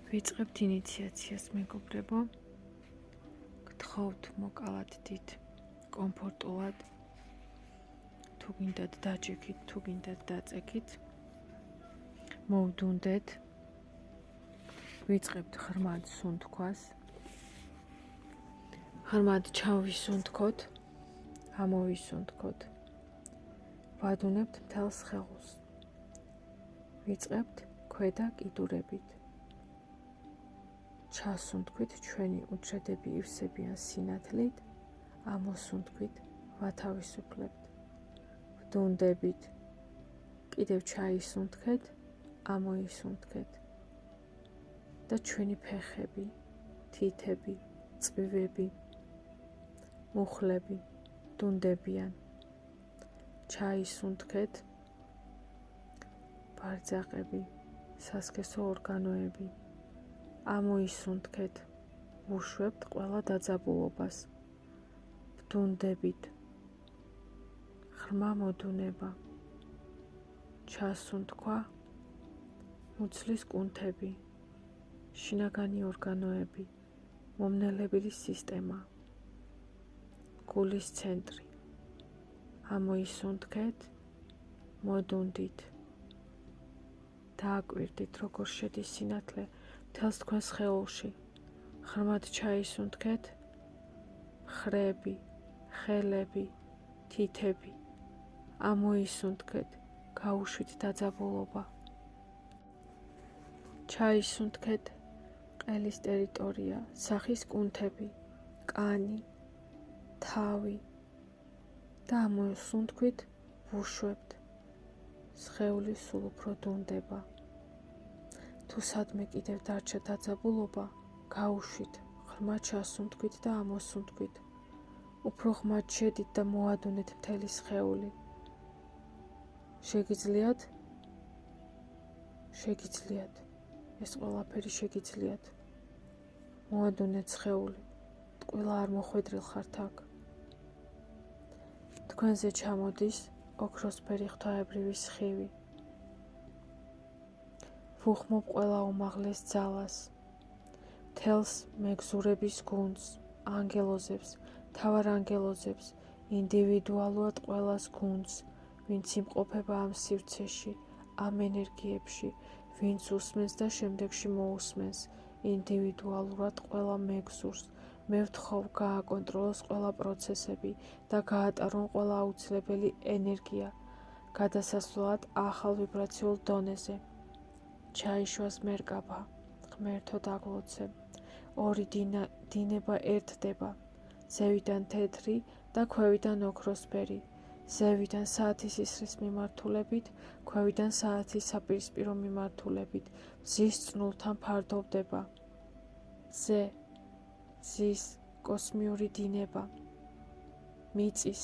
ვიწყებთ ინიციაციას, მეგობრებო. გთხოვთ მოკალათ დიდ კომფორტულად. თუ გინდათ დაჯექით, თუ გინდათ დაწექით. მოვდუნდეთ. ვიწყებთ ღრმად სუნთქვას. ღრმად ჩავისუნთქოთ, ამოვისუნთქოთ. ვადუნებთ მთელს ხელს. ვიწყებთ ქვედა კიდურებით. ჩასუნთქვით ჩვენი უჯრედები ივსებიან სინათლით, ამოსუნთქვით, ვათავისუფლებთ. ვდუნდებით, კიდევ ჩაისუნთქეთ, ამოისუნთქეთ. და ჩვენი ფეხები, თითები, წვივები, მუხლები დუნდებიან. ჩაისუნთქეთ, ბარძაყები, სასქესო ორგანოები. ამოისუნთქეთ, ვუშვებთ ყველა დაძაბულობას. ვდუნდებით, ღრმა მოდუნება. ჩასუნთქვა, მუცლის კუნთები, შინაგანი ორგანოები, მომნელებითი სისტემა, გულის ცენტრი. ამოისუნთქეთ, მოდუნდით. დააკვირდით, როგორ შედის სინათლე მთელს თქვენს სხეულში. ღრმად ჩაისუნთქეთ, ხრები, ხელები, თითები. ამოისუნთქეთ, გაუშვით დაძაბულობა. ჩაისუნთქეთ, ყელის ტერიტორია, სახის კუნთები, კანი, თავი და ამოისუნთქვით, ვუშვებთ. სხეული სულ უფრო დუნდება. თუ სადმე კიდევ დარჩა დაძაბულობა, გაუშვით, ღრმად ჩასუნთქვით და ამოსუნთქვით. უფრო ღრმად შედით და მოადუნეთ მთელი სხეული. შეგიძლიათ? შეგიძლიათ. ეს ყველაფერი შეგიძლიათ. მოადუნეთ სხეული. ტყუილა არ მოხვედრილ ხართ აქ. თქვენზე ჩამოდის ოქროსფერი ღვთაებრივი სხივი. ვუხმობ ყველა უმაღლეს ძალას, მთელს მეგზურების გუნდს, ანგელოზებს, მთავარანგელოზებს, ინდივიდუალურად ყველას გუნდს, ვინც იმყოფება ამ სივრცეში, ამ ენერგიებში, ვინც უსმენს და შემდეგში მოусმენს, ინდივიდუალურად ყველა მეგზურს. მე ვთხოვ, გააკონტროლოს ყველა პროცესები და გაატარონ ყველა აუცილებელი ენერგია, გადასასვლელად ახალ ვიბრაციულ დონეზე. ჩაიშვას მერკაბა, ღმერთო დაგლოცე. ორი დინება ერთდება, ზევიდან თეთრი და ქვევიდან ოქროსფერი. ზევიდან საათის ისრის მიმართულებით, ქვევიდან საათის საპირისპირო მიმართულებით, მზის წნულთან ფარდობდება. მზის კოსმიური დინება, მიწის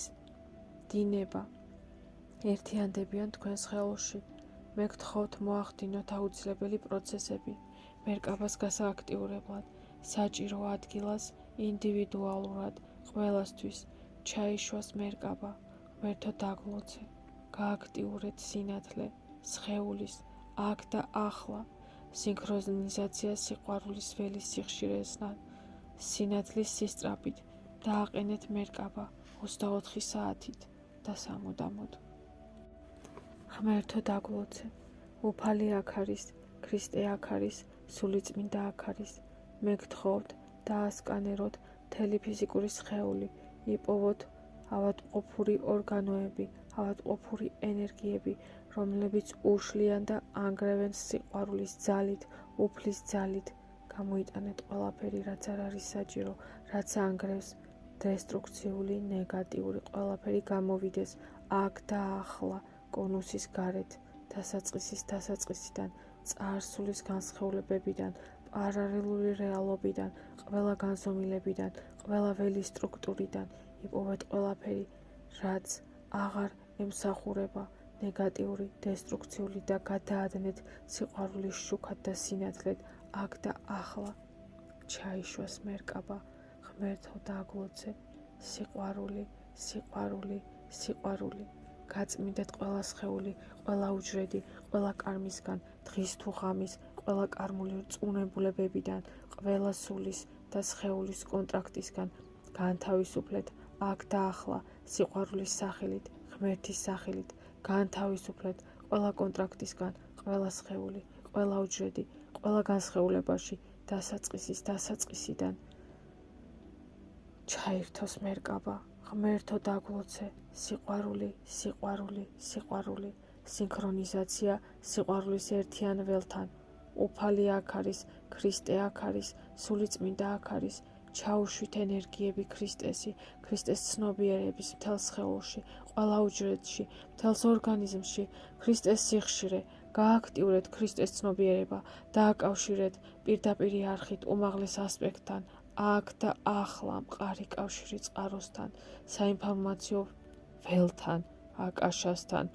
დინება ერთიანდებიან თქვენ სხეულში. მე გთხოვთ, მოახდინოთ აუცილებელი პროცესები მერკაბას გასააქტიურებლად, საჭირო ადგილას, ინდივიდუალურად, ყველასთვის. ჩაიშვას მერკაბა, ღმერთო დაგლოცე. გააქტიურეთ სინათლე, სხეულის, აქ და ახლა, სინქრონიზაცია სიყვარულის ველის სიხშირესთან, სინათლის სისწრაფით. დააყენეთ მერკაბა 24 საათით და სამუდამოდ. ღმერთო დაგლოცე, უფალი აქ არის, ქრისტე აქ არის, სულიწმინდა აქ არის. მე გთხოვთ, დაასკანეროთ მთელი ფიზიკური სხეული, იპოვოთ ავადმყოფური ორგანოები, ავადმყოფური ენერგიები, რომლებიც უშლიან და ანგრევენ სიყვარულის ძალით, უფლის ძალით. გამოიტანეთ ყველაფერი, რაც არ არის საჭირო, რაც ანგრევს, დესტრუქციული, ნეგატიური, ყველაფერი გამოვიდეს აქ და ახლა, კონუსის გარეთ, დასაწყისიდან, წარსულის განსხეულებებიდან, პარალელური რეალობიდან, ყველა განზომილებიდან, ყველა ველის სტრუქტურიდან. იპოვეთ ყველაფერი, რაც აღარ ემსახურება, ნეგატიური, დესტრუქციული და გადაადნეთ სიყვარულის შუქად და სინათლედ აქ და ახლა. ჩაიშვას მერკაბა, ღმერთო დაგლოცე. სიყვარული, სიყვარული, სიყვარული. გაწმინდეთ ყველა სხეული, ყველა უჯრედი, ყველა კარმისგან, დღის თუ ღამის, ყველა კარმული რწმუნებულებებიდან, ყველა სულის და სხეულის კონტრაქტისგან განთავისუფლეთ აქ და ახლა სიყვარულის სახელით, ღმერთის სახელით, განთავისუფლეთ ყველა კონტრაქტისგან, ყველა სხეული, ყველა უჯრედი, ყველა განსხეულებაში დასაწყისიდან ჩაირთოს მერკაბა, ღმერთო დაგლოცე, სიყვარული, სიყვარული, სიყვარული, სინქრონიზაცია სიყვარულის ერთიან ველთან, უფალი აქ არის, ქრისტე აქ არის, სული წმინდა აქ არის, ჩაუშვით ენერგიები ქრისტეს ცნობიერების მთელ სხეულში, ყველა უჯრედში, მთელს ორგანიზმში, ქრისტეს სიხშირე, გააქტიურეთ ქრისტეს ცნობიერება, დააკავშირეთ პირდაპირი არხით უმაღლეს ასპექტთან, აქ და ახლა მყარი კავშირი წყაროსთან, საინფორმაციო ველთან, აკაშასთან,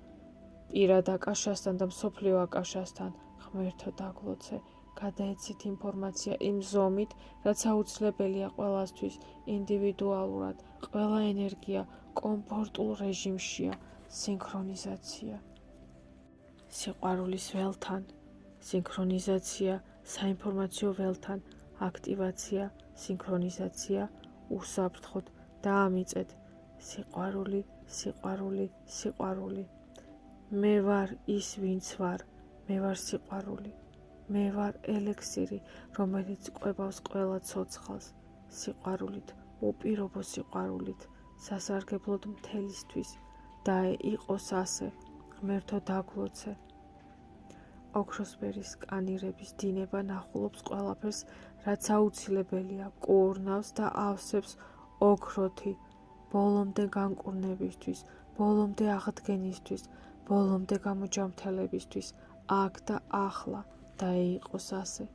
პირად აკაშასთან და მსოფლიო აკაშასთან, ღმერთო დაგლოცე, გადაეცით ინფორმაცია იმ ზომით, რაც აუცილებელია ყველასთვის ინდივიდუალურად, ყველა ენერგია კომფორტულ რეჟიმშია, სინქრონიზაცია სიყვარულის ველთან, სინქრონიზაცია საინფორმაციო ველთან, აქტივაცია, სინქრონიზაცია, უსაფრთხოდ დაამიწეთ, სიყვარული, სიყვარული, სიყვარული. მე ვარ ის, ვინც ვარ, მე ვარ სიყვარული, მე ვარ ელექსირი, რომელიც ყვებავს ყველა ცოცხალს, სიყვარულით, უპირობო სიყვარულით, სასარგებლოდ მთელისთვის, და იყოს ასე, ღმერთო დაგლოცე. ოქროსფერის სკანირების დინება ნახულობს ყველაფერს, რაც აუცილებელია, კურნავს და ავსებს ოქროთი, ბოლომდე განკურნებისთვის, ბოლომდე აღდგენისთვის, ბოლომდე გამოჯამრთელებისთვის, აქ და ახლა, და იყოს ასე.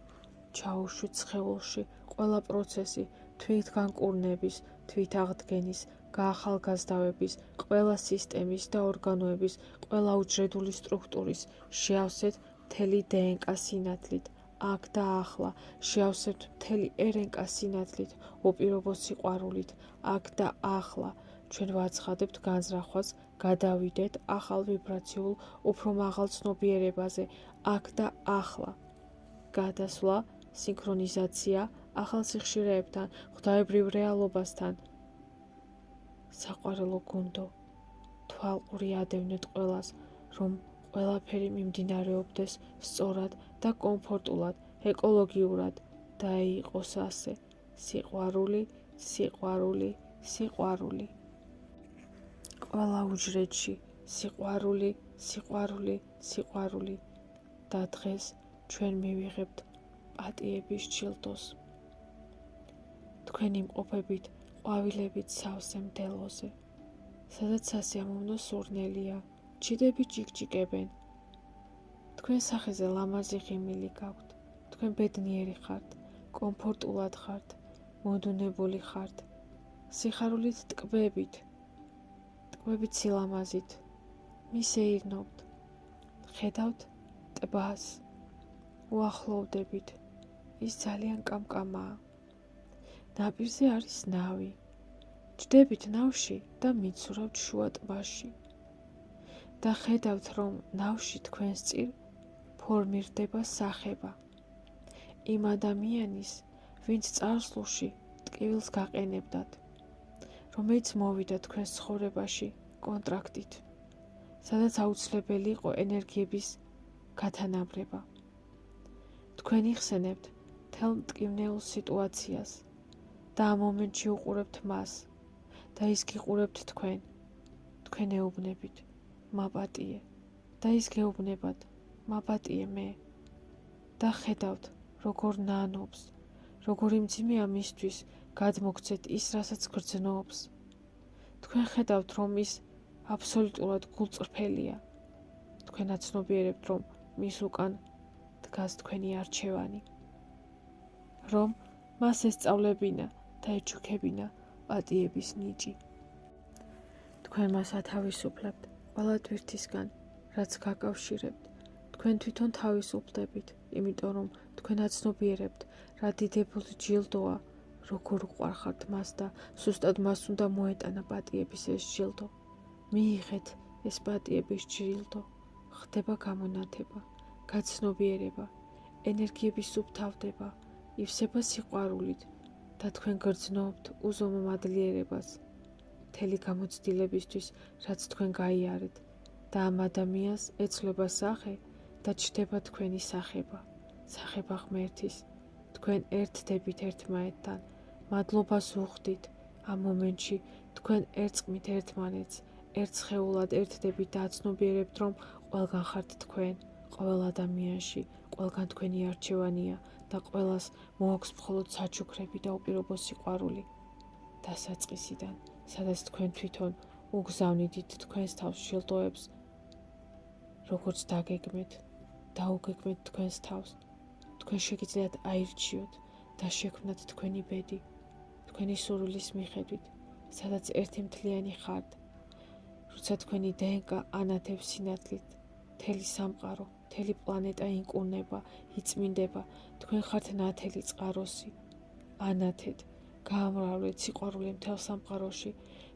ჩაუშვით სხეულში ყველა პროცესი, თვით განკურნების, თვით აღდგენის, გაახალგაზრდავების, ყველა სისტემის და ორგანოების, ყველა უჯრედული სტრუქტურის, შეავსეთ მთელი DNK სინათლით, აქ და ახლა, შეავსებთ მთელი RNK სინათლით, უპირობო სიყვარულით, აქ და ახლა, ჩვენ ვაცხადებთ განზრახვას, გადავიდეთ ახალ ვიბრაციულ, უფრო მაღალ ცნობიერებაზე, აქ და ახლა, გადასვლა, სინქრონიზაცია, ახალ სიხშირეებთან, ღვთაებრივ რეალობასთან, საყვარელო გუნდო, თვალყური ადევნეთ ყველას, რომ ყველაფერი მიმდინარეობდეს სწორად და კომფორტულად, ეკოლოგიურად, და იყოს ასე, სიყვარული, სიყვარული, სიყვარული. ყველა უჯრედში, სიყვარული, სიყვარული, სიყვარული, და დღეს ჩვენ მივიღებთ პატიების ჯილდოს. თქვენ იმყოფებით ყვავილებით სავსე მდელოზე, სადაც სასიამოვნო სურნელია, ჩიტები ჯიკჯიკებენ. თქვენ სახეზე ლამაზი ღიმილი გაქვთ, თქვენ ბედნიერი ხართ, კომფორტულად ხართ, მოდუნებული ხართ, სიხარულით ტკბებით სილამაზით, მისეირნობთ, ხედავთ ტბას, უახლოვდებით, ის ძალიან კამკამაა. ნაპირზე არის ნავი, ჯდებით ნავში და მიცურავთ შუა ტბაში. და ხედავთ, რომ ნავში თქვენს წინ ფორმირდება სახება. იმ ადამიანის, ვინც წარსულში ტკივილს გაყენებდათ, რომელიც მოვიდა თქვენს ცხოვრებაში კონტრაქტით, სადაც აუცილებელი იყო ენერგიების გათანაბრება. თქვენ იხსენებთ მთელ მტკივნეულ სიტუაციას და ამ მომენტში უყურებთ მას და ის გიყურებთ თქვენ. თქვენ ეუბნებით, მაპატიე, და ის გეუბნებათ, მაპატიე მე, და ხედავთ, როგორ ნანობს, როგორი მძიმეა მისთვის გადმოგცეთ ის, რასაც გრძნობს. თქვენ ხედავთ, რომ ის აბსოლუტურად გულწრფელია. თქვენ აცნობიერებთ, რომ მის უკან დგას თქვენი არჩევანი, რომ მას ესწავლებინა და ეჩუქებინა პატიების ნიჭი. თქვენ მას ათავისუფლებთ ყველა ტვირთისგან, რაც გაკავშირებთ. თქვენ თვითონ თავისუფლდებით, იმიტომ რომ თქვენ აცნობიერებთ, რა დიდებული ჯილდოა, როგორ უყვარხართ მას და სუსტად მას უნდა მოეტანა პატიების ეს ჯილდო. მიიღეთ ეს პატიების ჯილდო, ხდება გამონათება, გაცნობიერება, ენერგიები სუფთავდება, ივსება სიყვარულით და თქვენ გრძნობთ უზომო მადლიერებას მთელი გამოცდილებისთვის, რაც თქვენ გაიარეთ და ამ ადამიანს ეცვლება სახე და ჩნდება თქვენი სახება ღმერთის. თქვენ ერთდებით ერთმანეთთან, მადლობას უხდით ამ მომენტში, თქვენ ერწყმით ერთმანეთს, ერთხეულად ერთდებით და აცნობიერებთ, რომ ყველგან ხართ თქვენ, ყოველ ადამიანში, ყველგან თქვენი არჩევანია და ყველას მოაქვს მხოლოდ საჩუქრები და უპირობო სიყვარული დასაწყისიდან, სადაც თქვენ თვითონ უგზავნიდით თქვენს თავს შილდოებს, როგორც დაგეგმეთ, დაუგეგმეთ თქვენს თავს. თქვენ შეგიძლიათ აირჩიოთ და შექმნათ თქვენი ბედი, თქვენი სურვილის მიხედვით, სადაც ერთი მთლიანი ხართ, როცა თქვენი DNK ანათებს სინათლით, მთელი სამყარო, მთელი პლანეტა ინკურნება, იწმინდება, თქვენ ხართ ნათელი წყაროსი, ანათეთ, გაამრავლეთ სიყვარული მთელ სამყაროში,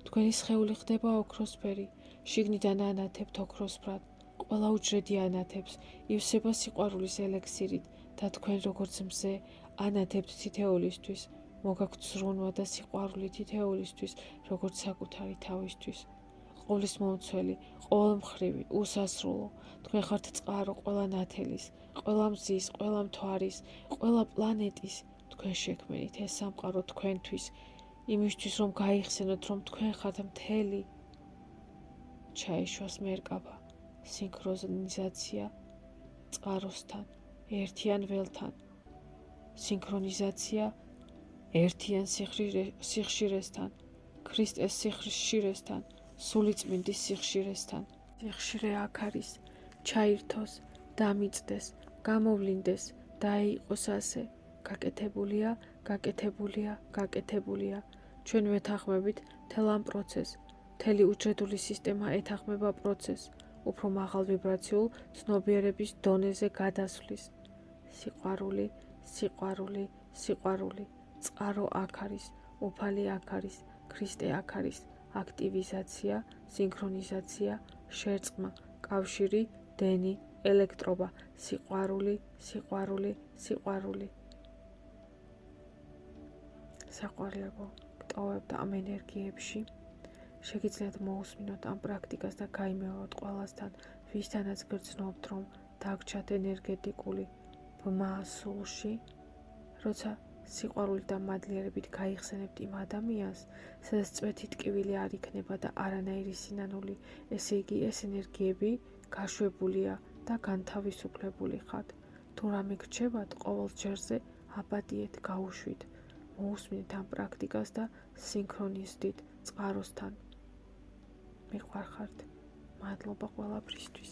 თქვენი სხეული ხდება ოქროსფერი, შიგნიდან ანათებთ ოქროსფრად, ყველა უჯრედი ანათებს, ივსება სიყვარულის ელექსირით და თქვენ როგორც მზე ანათებთ თითეულისთვის, მოგაქვთ ზრუნვა და სიყვარული თითეულისთვის, როგორც საკუთარი თავისთვის. ყოვლის მომცველი, ყოველმხრივი, უსასრულო, თქვენ ხართ წყარო ყველა ნათელის, ყველა მზის, ყველა მთვარის, ყველა პლანეტის, თქვენ შექმნით ეს სამყარო თქვენთვის, იმისთვის რომ გაიხსენოთ, რომ თქვენ ხართ მთელი. ჩაეშვას მერკაბა, სინქრონიზაცია წყაროსთან, ერთიან ველთან, სინქრონიზაცია ერთიან სიხშირესთან, ქრისტეს სიხშირესთან, სულიწმინდის სიხშირესთან. სიხშირე აქ არის, ჩაირთოს, დამიწდეს, გამოვლინდეს და იყოს ასე. გაკეთებულია, გაკეთებულია, გაკეთებულია. ჩვენ ვეთანხმებით მთელ ამ პროცესს. მთელი უჯრედული სისტემა ეთანხმება პროცესს, უფრო მაღალ ვიბრაციულ ცნობიერების დონეზე გადასვლის. სიყვარული, სიყვარული, სიყვარული. წყარო აქ არის, უფალი აქ არის, ქრისტე აქ არის. აქტივიზაცია, სინქრონიზაცია, შერწყმა, კავშირი, დენი, ელექტრობა, სიყვარული, სიყვარული, სიყვარული. საყვარლებო, გტოვებთ ამ ენერგიებში. შეგიძლიათ მოусმინოთ ამ პრაქტიკას და გაიმეოროთ ყველასთან, ვისთანაც გრძნობთ, რომ დაგჩათ ენერგეტიკული ბმა სულში, როცა სიყვარულით და მადლიერებით გაიხსენებთ იმ ადამიანს, სადაც წვეთი ტკივილი არ იქნება და არანაირი სინანული, ესე იგი ეს ენერგიები გაშვებულია და განთავისუფლებული ხართ. თუ რამე გრჩებათ, ყოველ ჯერზე აპატიეთ, გაუშვით. მოусმინეთ ამ პრაქტიკას და სინქრონიზდით წყაროსთან. მიყვარხართ. მადლობა ყველაფრისთვის.